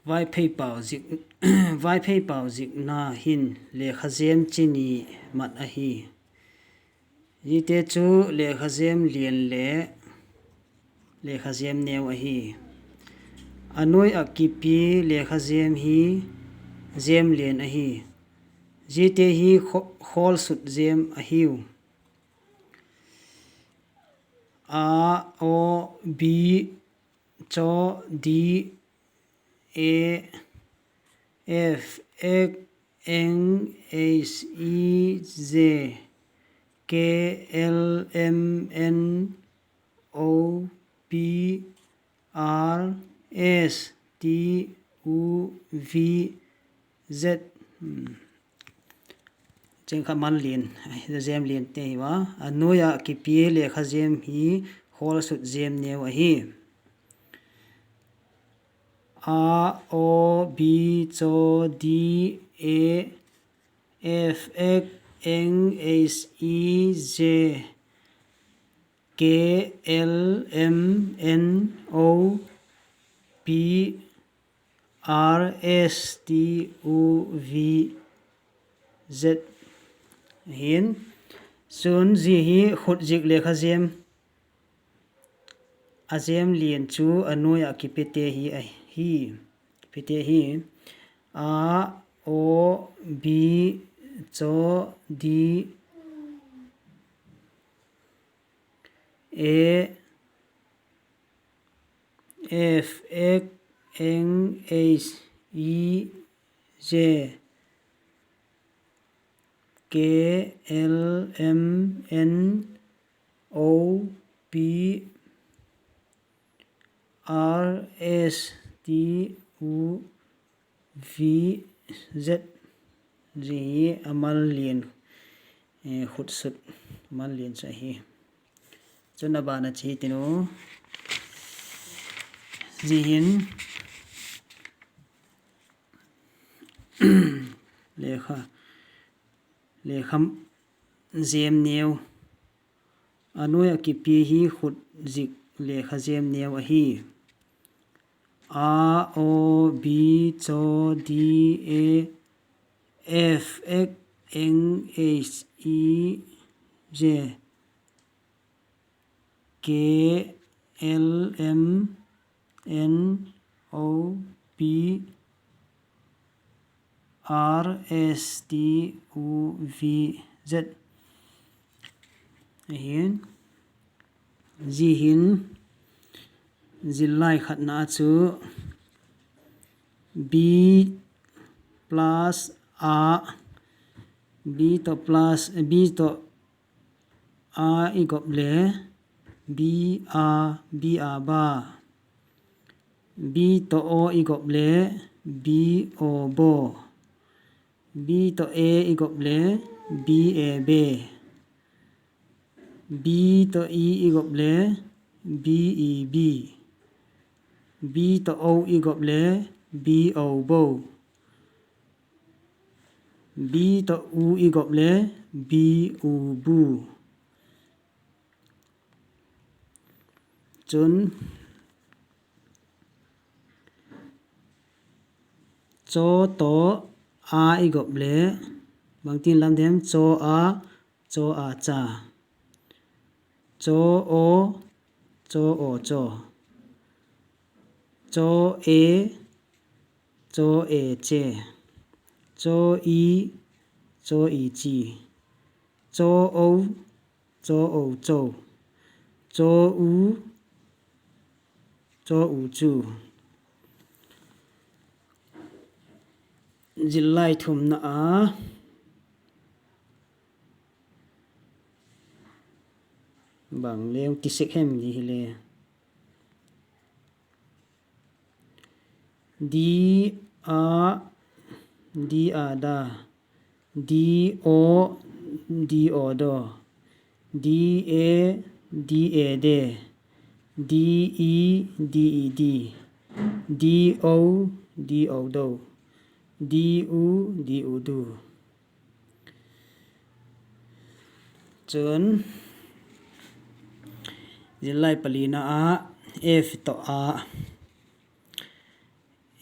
Vaiphei bảo dịch Vaiphei bảo dịch na hin lekha zem chini mat a hi yite chu lekha zem lian le lekha zem neu a hi anoi akipi lekha zem hi zem lian a hi yite hi khol sut zem a hiu a o b cho d a f x n h e z k l m n o p r s t u v z cheng kha man lien zem lien te wa anoya ki pi le kha zem hi hol sut zem neu a hi a o b cho d a f x n h e z k l m n o p r s t u v z hiền sun gì hi khut zik le kha zem a zem lien chu anoi a kipete hi a hi pete hi a o b cho d a f x n h e z k l m n o p r s t u v z gì amal liền khut sut amal liền sa hi chuna ba na chi tinu zihin lekham zem neu anoya ki pi hi khut zik lekha zem neu a hi a o b cho d a f x n h e z k l m n o p r s t u v z hiền zihin zilai khat na chu b plus a b to plus b to a igop le b a ba b to o igop le b o bo b to a igop le b a be b to e igop le b e b b to o igop le b o bo b to u igop le b u bu chun cho to a igop le bang tin lam them cho a cha cho o cho cho e che cho i chi cho o cho u chu zilai thum na a bang leo ti sek hem di le d a da d o do d a de d e d o do d u du chun zilai palina a f to a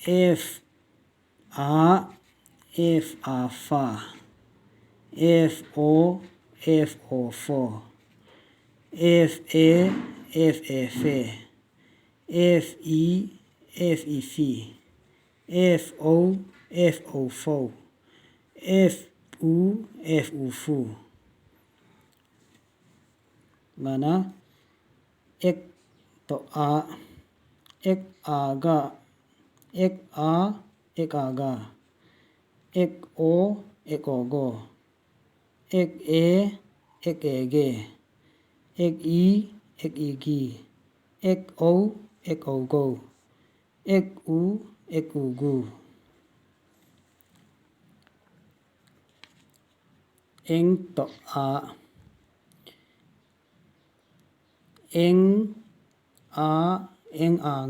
F a F a fa, F o for, F a fe, F e fi, F o fo, F u fu. Mana ek to a ek aga ek a ek aga ek o go ek e ge ek i gi ek o go ek u gu eng to a eng a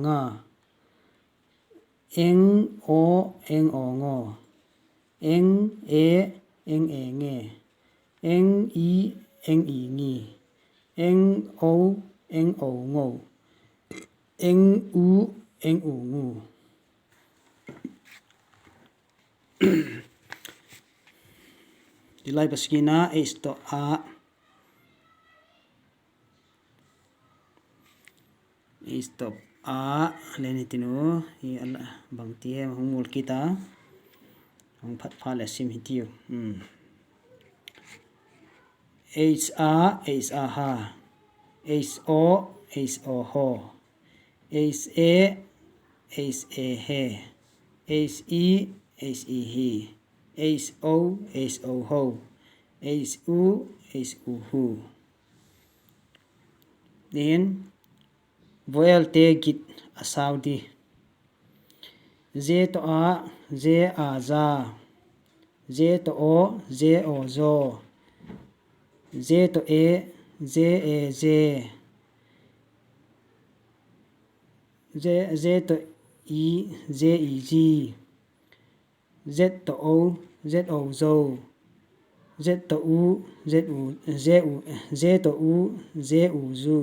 nga eng o ngo eng e nge eng i ngi eng o ngô eng u ngu. Dilai paskina to a stop a leni tinu hi ala bangti he hungul kita hong phat pha le sim hitiu h a ha h o ho h a he h i hi h o ho h u hu then voel te git asaudi z to a za z to o zo z to e z to i ji z to o zo z to u zu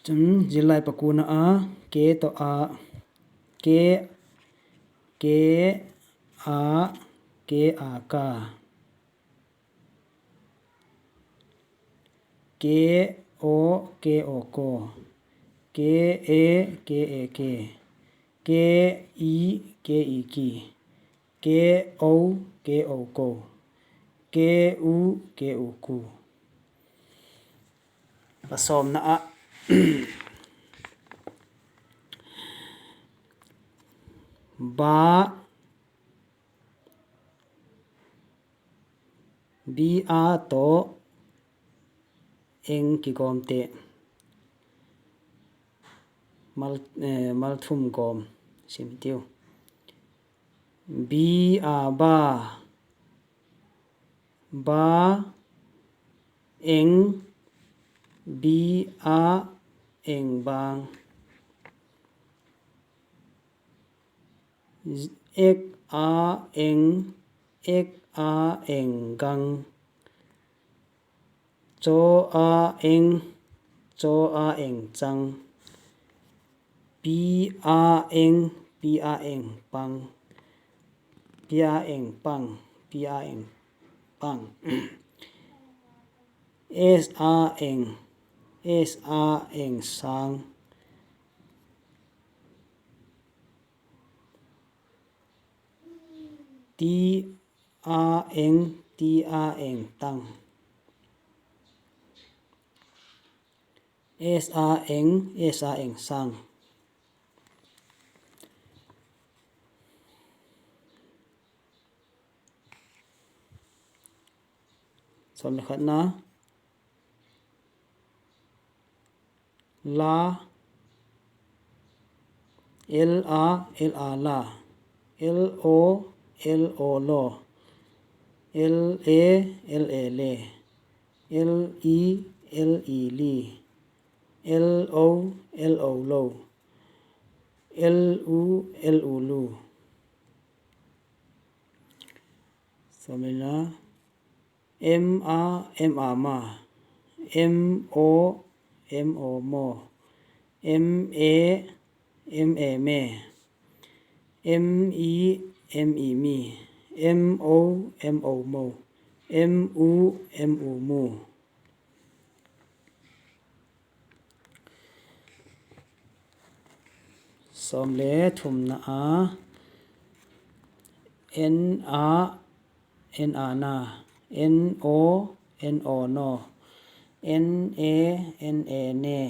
chum jilai pakuna a ke to a ke a ka ke o ko ke e ke ke i ki ke o ko ke u ku pasom na a ba bi a to eng ki gom te mal thum gom sim tiu bi a ba eng bi a eng bang ek a eng gang cho a eng chang pi a eng pang s a eng sang t a eng tang s a eng sang son khat na la l a la l o lo l a le l i li l o lo l u lu somela m a ma m o mo m a M A me M E me M O mo M U mu som le thum na a N A na N O no N A ne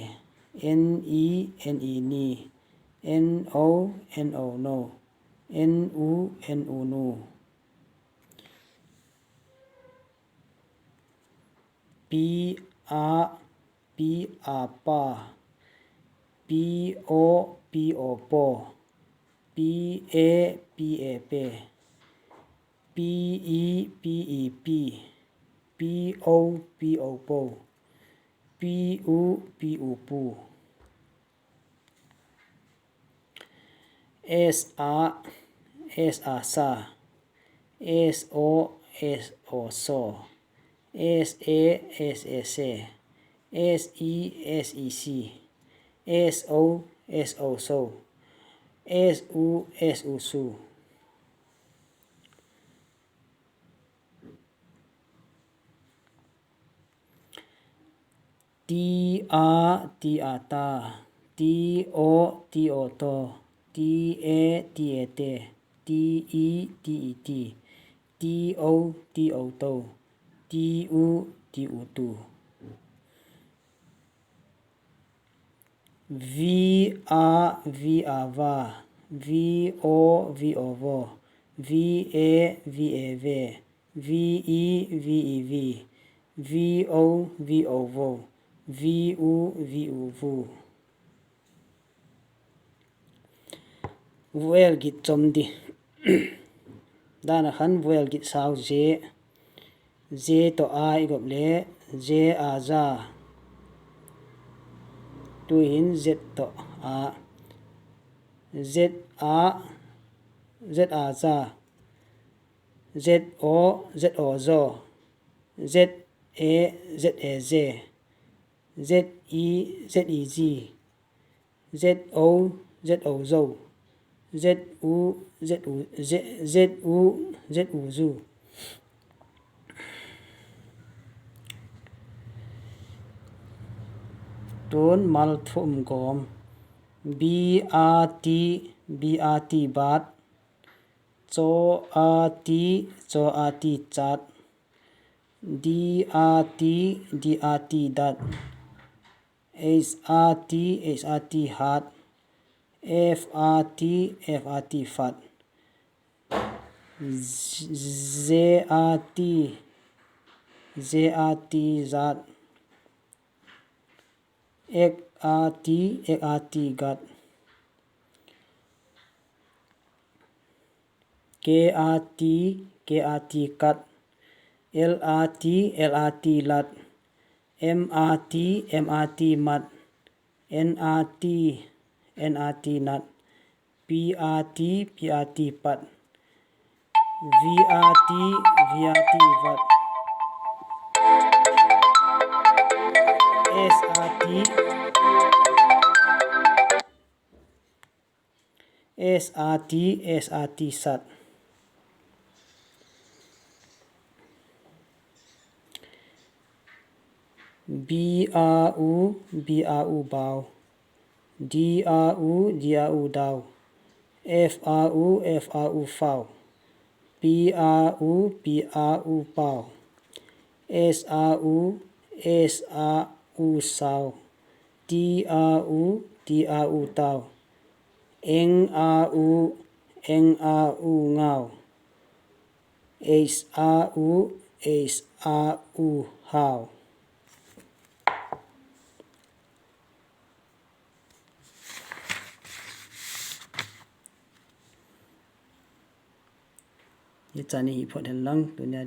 N E ni N O no N U nu P A pa P O po P A pe P E P O po P U pu S A sa S O so S A se S E si S O so S U su T A ta T O to T A te T E ti T O to T U tu V A va V O vo V A ve V E vi V O vo V U vu vuel git chom di dana khan vuel git sao je to a igop le je a za tu hin z to a z a za z o zo z e ze z e ji z o zo z u zu tun mal thum gom B A T bat cho a ti chat D A T dat H A T hat F A T fat Z A T zat X A T gat K A T kat L A T lat M A T mat N A T nat P A T pat V A T vat S A T sat B A U bao D A U dau F A U phao P A U pao S A U sao T A U tao N A U ngao H A U hao Ye chani hi phot hen lang dunya